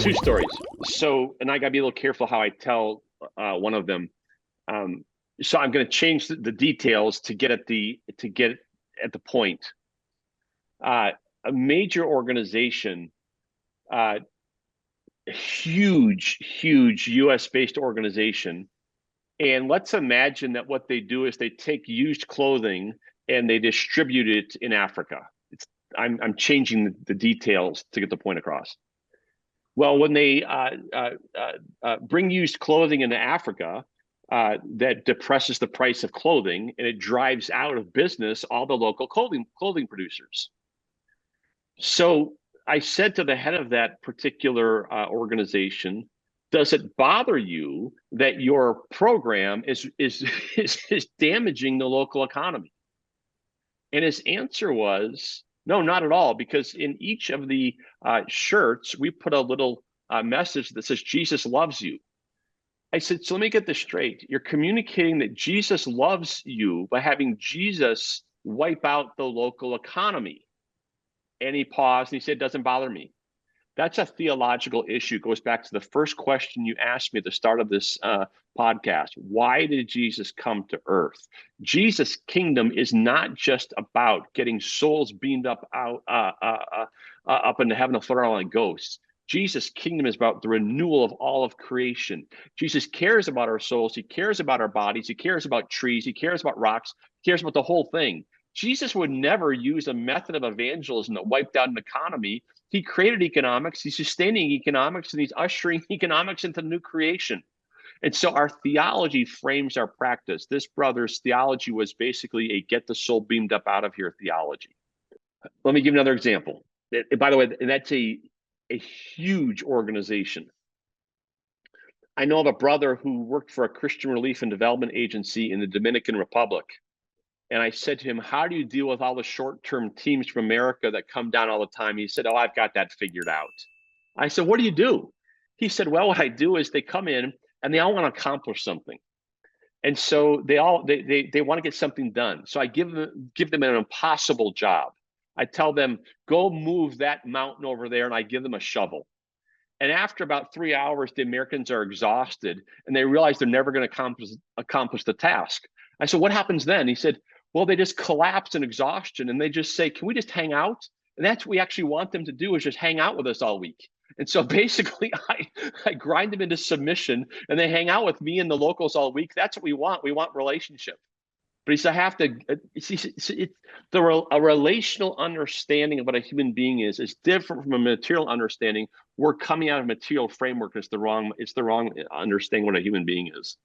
Two stories. So, and I got to be a little careful how I tell one of them. So I'm going to change the details to get at the point. A major organization, huge U.S.-based organization, and let's imagine that what they do is they take used clothing and they distribute it in Africa. I'm changing the details to get the point across. Well, when they bring used clothing into Africa, that depresses the price of clothing, and it drives out of business all the local clothing producers. So I said to the head of that particular organization, does it bother you that your program is damaging the local economy? And his answer was, no, not at all, because in each of the shirts, we put a little message that says, Jesus loves you. I said, so let me get this straight. You're communicating that Jesus loves you by having Jesus wipe out the local economy. And he paused and he said, it doesn't bother me. That's a theological issue. It goes back to the first question you asked me at the start of this podcast. Why did Jesus come to earth? Jesus' kingdom is not just about getting souls beamed up into heaven to float around like ghosts. Jesus' kingdom is about the renewal of all of creation. Jesus cares about our souls. He cares about our bodies. He cares about trees. He cares about rocks. He cares about the whole thing. Jesus would never use a method of evangelism that wiped out an economy. He created economics, he's sustaining economics, and he's ushering economics into new creation. And so our theology frames our practice. This brother's theology was basically a get the soul beamed up out of here theology. Let me give you another example. By the way, and that's a huge organization. I know of a brother who worked for a Christian relief and development agency in the Dominican Republic. And I said to him, how do you deal with all the short-term teams from America that come down all the time? He said, oh, I've got that figured out. I said, what do you do? He said, well, what I do is they come in and they all want to accomplish something. And so they want to get something done. So I give them an impossible job. I tell them, go move that mountain over there, and I give them a shovel. And after about 3 hours, the Americans are exhausted and they realize they're never going to accomplish the task. I said, what happens then? He said, well, they just collapse in exhaustion and they just say, can we just hang out? And that's what we actually want them to do, is just hang out with us all week. And so basically I grind them into submission and they hang out with me and the locals all week. That's what we want. We want relationship. But he said, I have to, a relational understanding of what a human being is different from a material understanding. We're coming out of a material framework. It's the wrong understanding what a human being is.